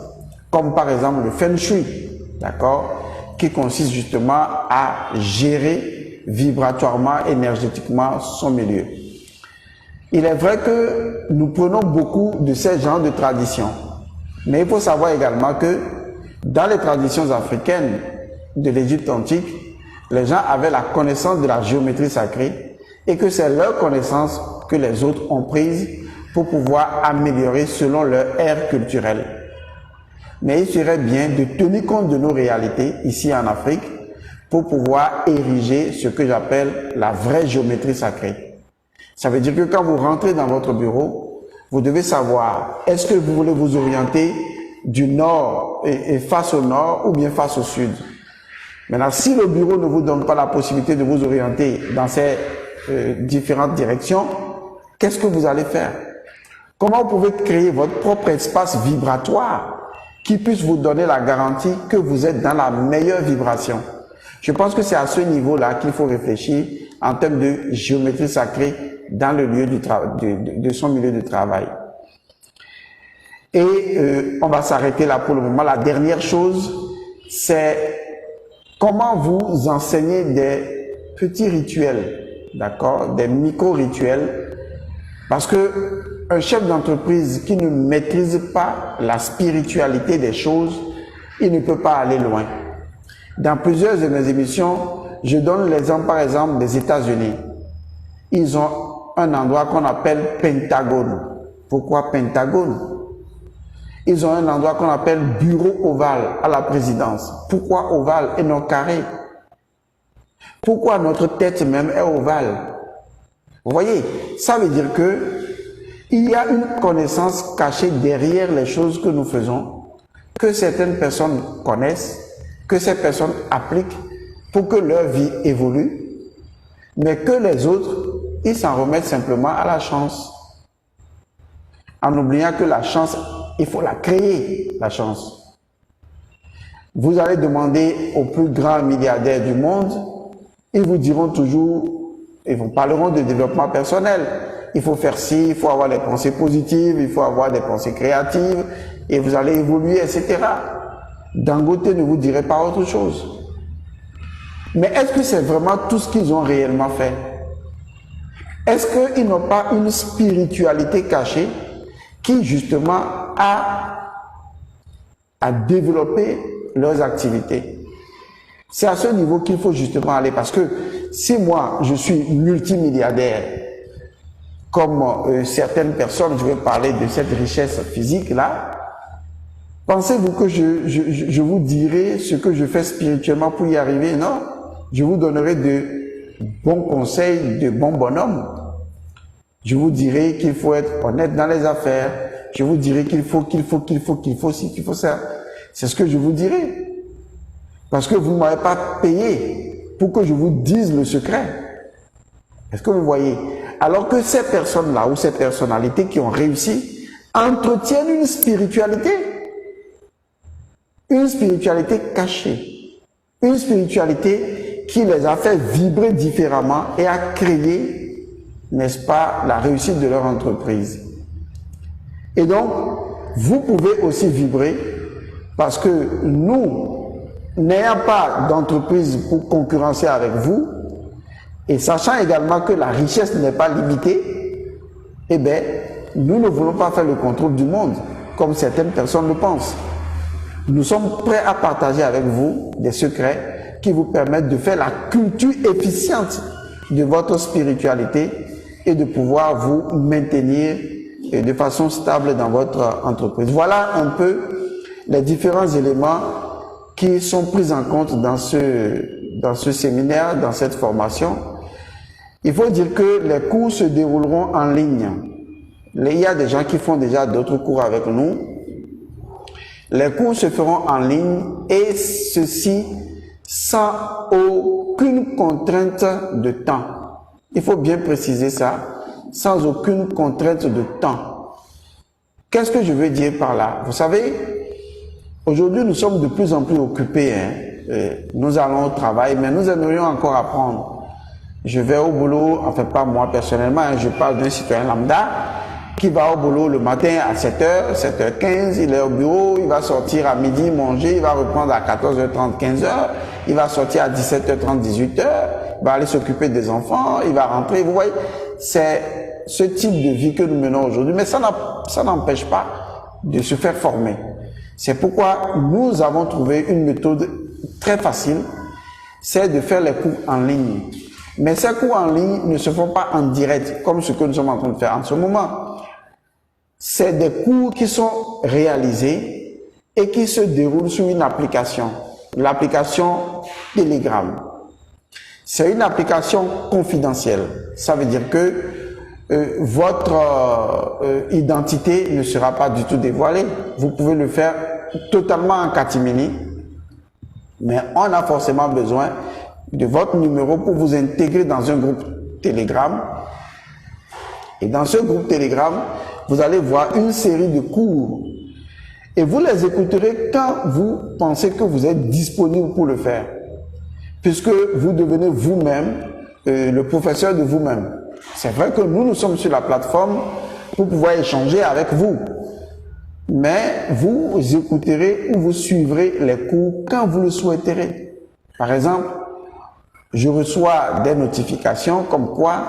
comme par exemple le Feng Shui, d'accord, qui consiste justement à gérer vibratoirement, énergétiquement son milieu. Il est vrai que nous prenons beaucoup de ces genres de traditions, mais il faut savoir également que dans les traditions africaines de l'Égypte antique, les gens avaient la connaissance de la géométrie sacrée et que c'est leur connaissance que les autres ont prise pour pouvoir améliorer selon leur ère culturelle. Mais il serait bien de tenir compte de nos réalités ici en Afrique pour pouvoir ériger ce que j'appelle la vraie géométrie sacrée. Ça veut dire que quand vous rentrez dans votre bureau, vous devez savoir, est-ce que vous voulez vous orienter du nord et face au nord ou bien face au sud? Maintenant, si le bureau ne vous donne pas la possibilité de vous orienter dans ces différentes directions, qu'est-ce que vous allez faire? Comment vous pouvez créer votre propre espace vibratoire qui puisse vous donner la garantie que vous êtes dans la meilleure vibration? Je pense que c'est à ce niveau-là qu'il faut réfléchir en termes de géométrie sacrée dans le lieu de son milieu de travail. Et on va s'arrêter là pour le moment. La dernière chose, c'est comment vous enseigner des petits rituels, d'accord, des micro-rituels, parce que un chef d'entreprise qui ne maîtrise pas la spiritualité des choses, il ne peut pas aller loin. Dans plusieurs de mes émissions, je donne l'exemple par exemple des États-Unis. Ils ont un endroit qu'on appelle Pentagone. Pourquoi Pentagone? Ils ont un endroit qu'on appelle bureau ovale à la présidence. Pourquoi ovale et non carré? Pourquoi notre tête même est ovale? Vous voyez, ça veut dire que Il y a une connaissance cachée derrière les choses que nous faisons, que certaines personnes connaissent, que ces personnes appliquent pour que leur vie évolue, mais que les autres, ils s'en remettent simplement à la chance. En oubliant que la chance, il faut la créer, la chance. Vous allez demander aux plus grands milliardaires du monde, ils vous diront toujours, ils vous parleront de développement personnel. Il faut faire ci, il faut avoir des pensées positives, il faut avoir des pensées créatives, et vous allez évoluer, etc. Dangote ne vous dirait pas autre chose. Mais est-ce que c'est vraiment tout ce qu'ils ont réellement fait? Est-ce qu'ils n'ont pas une spiritualité cachée qui justement a développé leurs activités? C'est à ce niveau qu'il faut justement aller, parce que si moi je suis multimilliardaire, comme certaines personnes, je vais parler de cette richesse physique-là, pensez-vous que je vous dirai ce que je fais spirituellement pour y arriver? Non, je vous donnerai de bons conseils, de bons bonhommes. Je vous dirai qu'il faut être honnête dans les affaires. Je vous dirai qu'il faut ci, qu'il faut ça. C'est ce que je vous dirai. Parce que vous ne m'avez pas payé pour que je vous dise le secret. Est-ce que vous voyez? Alors que ces personnes-là ou ces personnalités qui ont réussi entretiennent une spiritualité cachée, une spiritualité qui les a fait vibrer différemment et a créé, n'est-ce pas, la réussite de leur entreprise. Et donc, vous pouvez aussi vibrer parce que nous, n'ayant pas d'entreprise pour concurrencer avec vous, et sachant également que la richesse n'est pas limitée, eh bien, nous ne voulons pas faire le contrôle du monde, comme certaines personnes le pensent. Nous sommes prêts à partager avec vous des secrets qui vous permettent de faire la culture efficiente de votre spiritualité et de pouvoir vous maintenir de façon stable dans votre entreprise. Voilà un peu les différents éléments qui sont pris en compte dans ce séminaire, dans cette formation. Il faut dire que les cours se dérouleront en ligne. Il y a des gens qui font déjà d'autres cours avec nous. Les cours se feront en ligne et ceci sans aucune contrainte de temps. Il faut bien préciser ça, sans aucune contrainte de temps. Qu'est-ce que je veux dire par là? Vous savez, aujourd'hui nous sommes de plus en plus occupés. Nous allons au travail, mais nous aimerions encore apprendre. Je vais au boulot, enfin pas moi personnellement, je parle d'un citoyen lambda qui va au boulot le matin à 7h, 7h15, il est au bureau, il va sortir à midi manger, il va reprendre à 14h30, 15h, il va sortir à 17h30, 18h, il va aller s'occuper des enfants, il va rentrer. Vous voyez, c'est ce type de vie que nous menons aujourd'hui, mais ça n'empêche pas de se faire former. C'est pourquoi nous avons trouvé une méthode très facile, c'est de faire les cours en ligne. Mais ces cours en ligne ne se font pas en direct, comme ce que nous sommes en train de faire en ce moment. C'est des cours qui sont réalisés et qui se déroulent sur une application, l'application Telegram. C'est une application confidentielle. Ça veut dire que votre identité ne sera pas du tout dévoilée. Vous pouvez le faire totalement en catimini, mais on a forcément besoin de votre numéro pour vous intégrer dans un groupe Telegram. Et dans ce groupe Telegram, vous allez voir une série de cours. Et vous les écouterez quand vous pensez que vous êtes disponible pour le faire. Puisque vous devenez vous-même le professeur de vous-même. C'est vrai que nous sommes sur la plateforme pour pouvoir échanger avec vous. Mais vous écouterez ou vous suivrez les cours quand vous le souhaiterez. Par exemple, je reçois des notifications comme quoi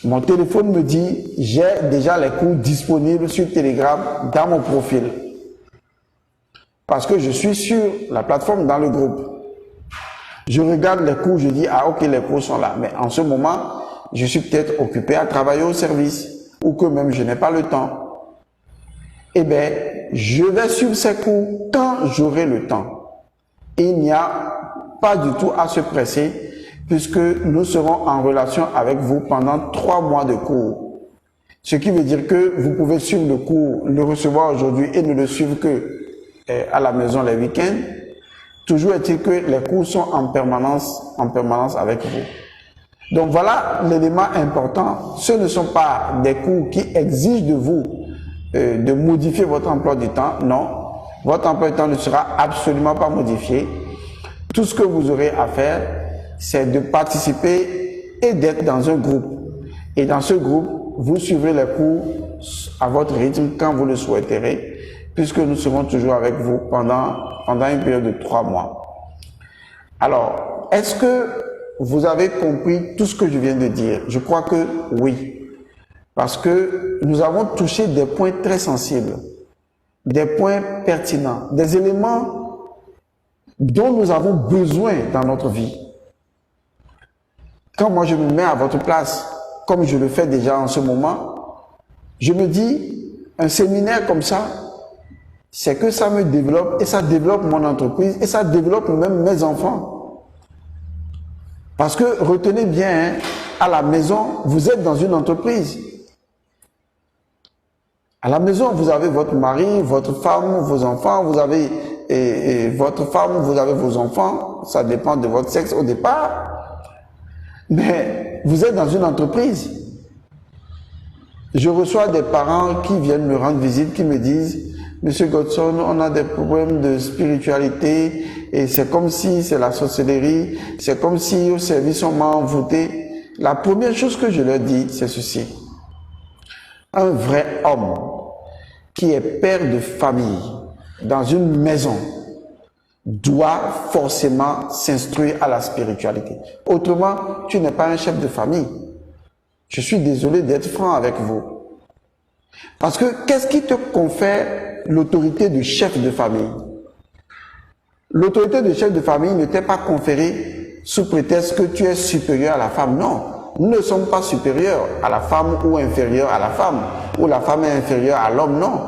mon téléphone me dit j'ai déjà les cours disponibles sur Telegram dans mon profil. Parce que je suis sur la plateforme dans le groupe. Je regarde les cours, je dis ah ok les cours sont là. Mais en ce moment, je suis peut-être occupé à travailler au service ou que même je n'ai pas le temps. Eh bien, je vais suivre ces cours quand j'aurai le temps. Il n'y a pas du tout à se presser puisque nous serons en relation avec vous pendant 3 mois de cours. Ce qui veut dire que vous pouvez suivre le cours, le recevoir aujourd'hui et ne le suivre que à la maison les week-ends. Toujours est-il que les cours sont en permanence avec vous. Donc voilà l'élément important. Ce ne sont pas des cours qui exigent de vous de modifier votre emploi du temps. Non, votre emploi du temps ne sera absolument pas modifié. Tout ce que vous aurez à faire, c'est de participer et d'être dans un groupe. Et dans ce groupe, vous suivrez les cours à votre rythme quand vous le souhaiterez, puisque nous serons toujours avec vous pendant une période de 3 mois. Alors, est-ce que vous avez compris tout ce que je viens de dire? Je crois que oui, parce que nous avons touché des points très sensibles, des points pertinents, des éléments dont nous avons besoin dans notre vie. Quand moi je me mets à votre place, comme je le fais déjà en ce moment, je me dis, un séminaire comme ça, c'est que ça me développe et ça développe mon entreprise et ça développe même mes enfants. Parce que retenez bien, hein, à la maison, vous êtes dans une entreprise. À la maison, vous avez votre mari, votre femme, vos enfants, vous avez votre femme, vous avez vos enfants, ça dépend de votre sexe au départ. Mais vous êtes dans une entreprise. Je reçois des parents qui viennent me rendre visite, qui me disent, Monsieur Godson, on a des problèmes de spiritualité et c'est comme si c'est la sorcellerie, c'est comme si au service on m'a envoûté. La première chose que je leur dis, c'est ceci. Un vrai homme qui est père de famille dans une maison doit forcément s'instruire à la spiritualité. Autrement, tu n'es pas un chef de famille. Je suis désolé d'être franc avec vous. Parce que qu'est-ce qui te confère l'autorité de chef de famille? L'autorité de chef de famille ne t'est pas conférée sous prétexte que tu es supérieur à la femme. Non, nous ne sommes pas supérieurs à la femme ou inférieurs à la femme, ou la femme est inférieure à l'homme, non.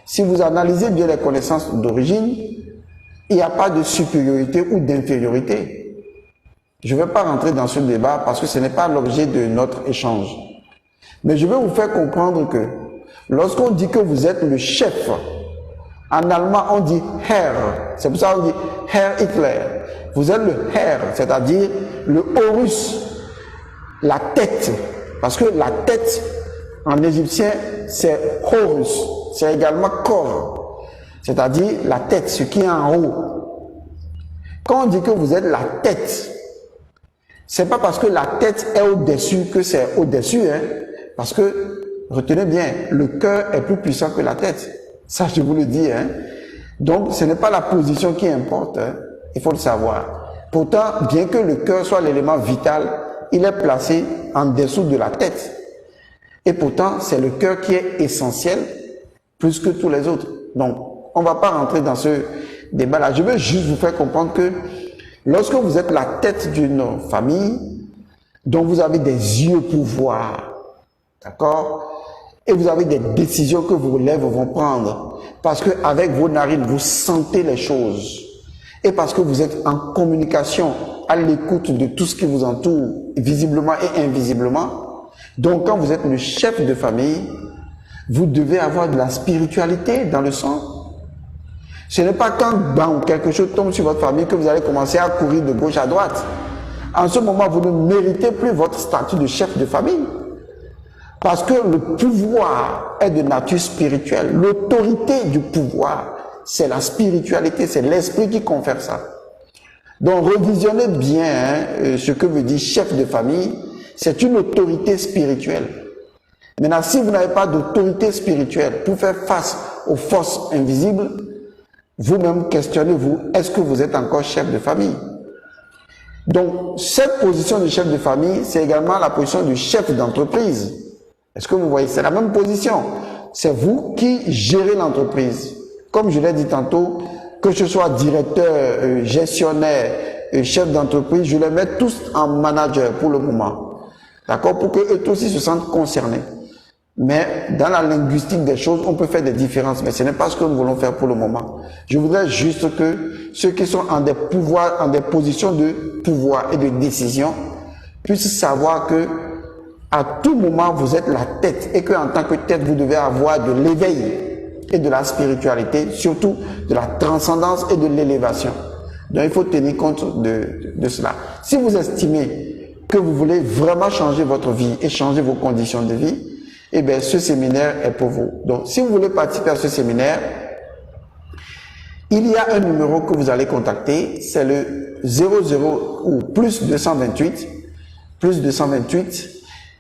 Si vous analysez bien les connaissances d'origine, il n'y a pas de supériorité ou d'infériorité. Je ne vais pas rentrer dans ce débat parce que ce n'est pas l'objet de notre échange. Mais je vais vous faire comprendre que lorsqu'on dit que vous êtes le chef, en allemand on dit Herr, c'est pour ça qu'on dit Herr Hitler. Vous êtes le Herr, c'est-à-dire le Horus, la tête. Parce que la tête en égyptien c'est Horus, c'est également corps, c'est-à-dire la tête, ce qui est en haut. Quand on dit que vous êtes la tête, c'est pas parce que la tête est au-dessus que c'est au-dessus, hein. Parce que, retenez bien, le cœur est plus puissant que la tête. Ça, je vous le dis, hein. Donc, ce n'est pas la position qui importe, hein. Il faut le savoir. Pourtant, bien que le cœur soit l'élément vital, il est placé en dessous de la tête. Et pourtant, c'est le cœur qui est essentiel, plus que tous les autres. Donc, on ne va pas rentrer dans ce débat-là. Je veux juste vous faire comprendre que lorsque vous êtes la tête d'une famille, dont vous avez des yeux pour voir, d'accord? Et vous avez des décisions que vos lèvres vont prendre. Parce qu'avec vos narines, vous sentez les choses. Et parce que vous êtes en communication, à l'écoute de tout ce qui vous entoure, visiblement et invisiblement. Donc, quand vous êtes le chef de famille, vous devez avoir de la spiritualité dans le sang. Ce n'est pas quand bam, quelque chose tombe sur votre famille que vous allez commencer à courir de gauche à droite. En ce moment, vous ne méritez plus votre statut de chef de famille. Parce que le pouvoir est de nature spirituelle. L'autorité du pouvoir, c'est la spiritualité, c'est l'esprit qui confère ça. Donc, revisionnez bien ce que veut dire chef de famille. C'est une autorité spirituelle. Maintenant, si vous n'avez pas d'autorité spirituelle pour faire face aux forces invisibles, vous-même questionnez-vous, est-ce que vous êtes encore chef de famille? Donc, cette position de chef de famille, c'est également la position du chef d'entreprise. Est-ce que vous voyez? C'est la même position. C'est vous qui gérez l'entreprise. Comme je l'ai dit tantôt, que ce soit directeur, gestionnaire, chef d'entreprise, je les mets tous en manager pour le moment. D'accord? Pour qu'eux aussi se sentent concernés. Mais dans la linguistique des choses, on peut faire des différences, mais ce n'est pas ce que nous voulons faire pour le moment. Je voudrais juste que ceux qui sont en des pouvoirs, en des positions de pouvoir et de décision, puissent savoir que à tout moment vous êtes la tête et qu'en tant que tête vous devez avoir de l'éveil et de la spiritualité, surtout de la transcendance et de l'élévation. Donc il faut tenir compte de cela. Si vous estimez que vous voulez vraiment changer votre vie et changer vos conditions de vie, eh bien ce séminaire est pour vous. Donc si vous voulez participer à ce séminaire, il y a un numéro que vous allez contacter, c'est le 00 ou plus 228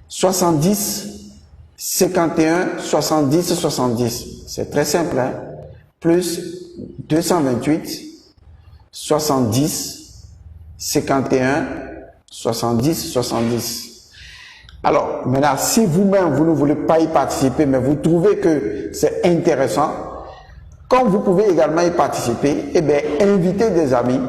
70 51 70 70. C'est très simple, hein? Plus 228 70 51 70 70. Alors, maintenant, si vous-même, vous ne voulez pas y participer, mais vous trouvez que c'est intéressant, comme vous pouvez également y participer, eh bien, invitez des amis,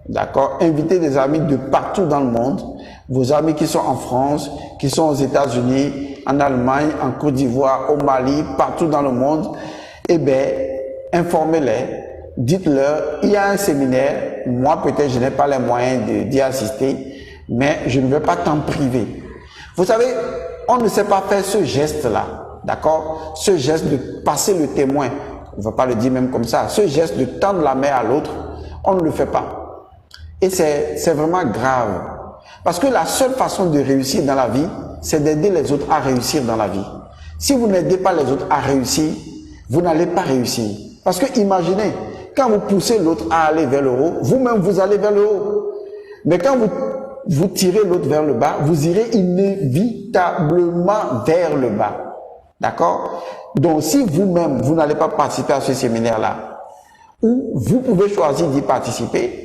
d'accord? Invitez des amis de partout dans le monde, vos amis qui sont en France, qui sont aux États-Unis, en Allemagne, en Côte d'Ivoire, au Mali, partout dans le monde, eh bien, informez-les, dites-leur, il y a un séminaire, moi peut-être je n'ai pas les moyens d'y assister, mais je ne vais pas t'en priver. Vous savez, on ne sait pas faire ce geste-là, d'accord? Ce geste de passer le témoin, on ne va pas le dire même comme ça, ce geste de tendre la main à l'autre, on ne le fait pas. Et c'est vraiment grave. Parce que la seule façon de réussir dans la vie, c'est d'aider les autres à réussir dans la vie. Si vous n'aidez pas les autres à réussir, vous n'allez pas réussir. Parce que imaginez, quand vous poussez l'autre à aller vers le haut, vous-même vous allez vers le haut. Mais quand vous tirez l'autre vers le bas, vous irez inévitablement vers le bas. D'accord? Donc si vous-même, vous n'allez pas participer à ce séminaire-là, ou vous pouvez choisir d'y participer,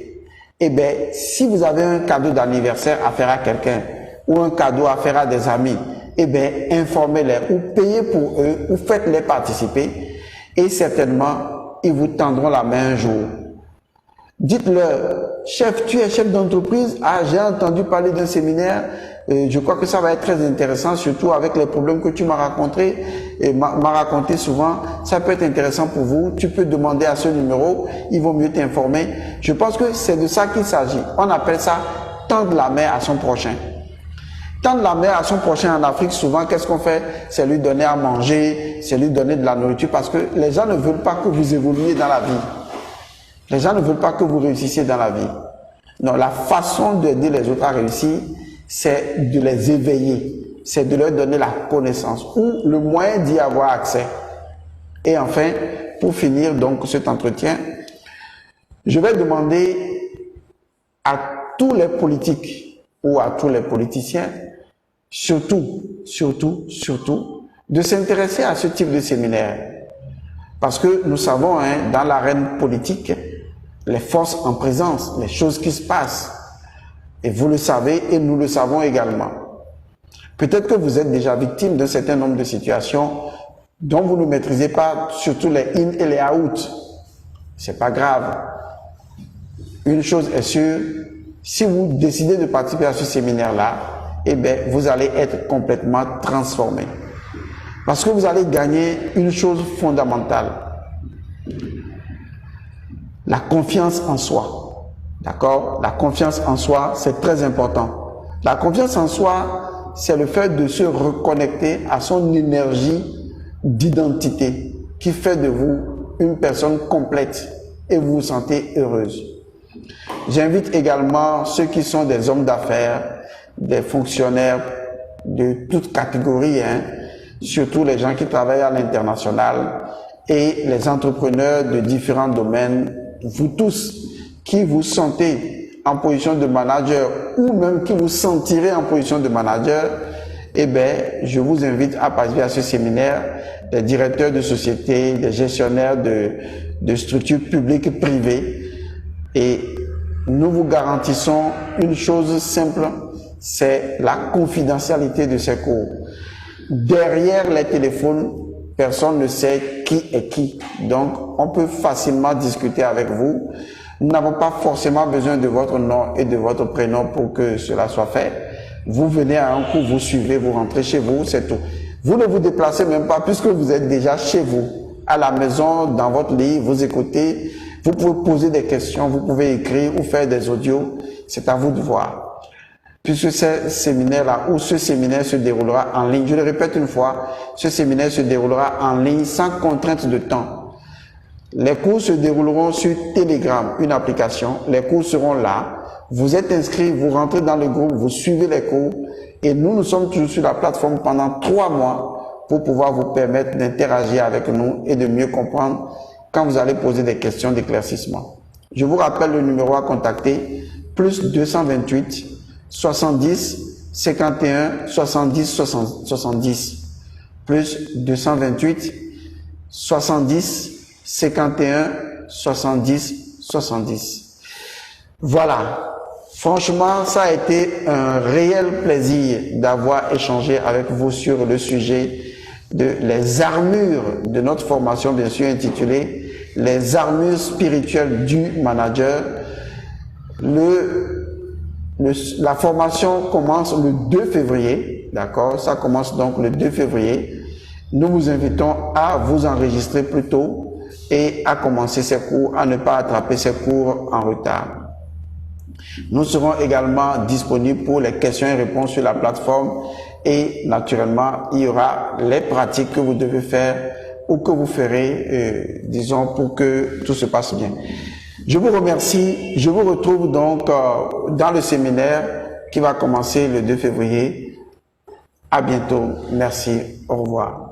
eh bien, si vous avez un cadeau d'anniversaire à faire à quelqu'un, ou un cadeau à faire à des amis, eh bien, informez-les, ou payez pour eux, ou faites-les participer, et certainement, ils vous tendront la main un jour. Dites-leur, chef, tu es chef d'entreprise, ah, j'ai entendu parler d'un séminaire, je crois que ça va être très intéressant, surtout avec les problèmes que tu m'as racontés, et m'a raconté souvent, ça peut être intéressant pour vous, tu peux demander à ce numéro, ils vont mieux t'informer. Je pense que c'est de ça qu'il s'agit. On appelle ça tendre la main à son prochain. Tendre la main à son prochain en Afrique, souvent, qu'est-ce qu'on fait? C'est lui donner à manger, c'est lui donner de la nourriture, parce que les gens ne veulent pas que vous évoluiez dans la vie. Les gens ne veulent pas que vous réussissiez dans la vie. Non, la façon d'aider les autres à réussir, c'est de les éveiller, c'est de leur donner la connaissance ou le moyen d'y avoir accès. Et enfin, pour finir donc cet entretien, je vais demander à tous les politiques ou à tous les politiciens, surtout, de s'intéresser à ce type de séminaire. Parce que nous savons, hein, dans l'arène politique, les forces en présence, les choses qui se passent. Et vous le savez et nous le savons également. Peut-être que vous êtes déjà victime d'un certain nombre de situations dont vous ne maîtrisez pas, surtout les in et les out. C'est pas grave. Une chose est sûre, si vous décidez de participer à ce séminaire-là, eh bien, vous allez être complètement transformé. Parce que vous allez gagner une chose fondamentale. La confiance en soi. D'accord? La confiance en soi, c'est très important. La confiance en soi, c'est le fait de se reconnecter à son énergie d'identité qui fait de vous une personne complète et vous vous sentez heureuse. J'invite également ceux qui sont des hommes d'affaires, des fonctionnaires de toutes catégories, hein, surtout les gens qui travaillent à l'international et les entrepreneurs de différents domaines, vous tous qui vous sentez en position de manager ou même qui vous sentirez en position de manager, eh bien, je vous invite à participer à ce séminaire des directeurs de sociétés, des gestionnaires de structures publiques et privées. Et nous vous garantissons une chose simple, c'est la confidentialité de ces cours. Derrière les téléphones, personne ne sait qui est qui. Donc, on peut facilement discuter avec vous. Nous n'avons pas forcément besoin de votre nom et de votre prénom pour que cela soit fait. Vous venez à un cours, vous suivez, vous rentrez chez vous, c'est tout. Vous ne vous déplacez même pas puisque vous êtes déjà chez vous, à la maison, dans votre lit, vous écoutez. Vous pouvez poser des questions, vous pouvez écrire ou faire des audios. C'est à vous de voir. puisque ce séminaire-là ou ce séminaire se déroulera en ligne. Je le répète une fois, ce séminaire se déroulera en ligne sans contrainte de temps. Les cours se dérouleront sur Telegram, une application. Les cours seront là. Vous êtes inscrits, vous rentrez dans le groupe, vous suivez les cours et nous sommes toujours sur la plateforme pendant 3 mois pour pouvoir vous permettre d'interagir avec nous et de mieux comprendre quand vous allez poser des questions d'éclaircissement. Je vous rappelle le numéro à contacter, plus 228 70 51 70 70, plus 228 70 51 70 70. Voilà. Franchement, ça a été un réel plaisir d'avoir échangé avec vous sur le sujet de les armures de notre formation, bien sûr intitulée « Les armures spirituelles du manager ». La formation commence le 2 février, d'accord? Ça commence donc le 2 février. Nous vous invitons à vous enregistrer plus tôt et à commencer ces cours, à ne pas attraper ces cours en retard. Nous serons également disponibles pour les questions et réponses sur la plateforme et naturellement, il y aura les pratiques que vous devez faire ou que vous ferez, disons, pour que tout se passe bien. Je vous remercie. Je vous retrouve donc dans le séminaire qui va commencer le 2 février. À bientôt. Merci. Au revoir.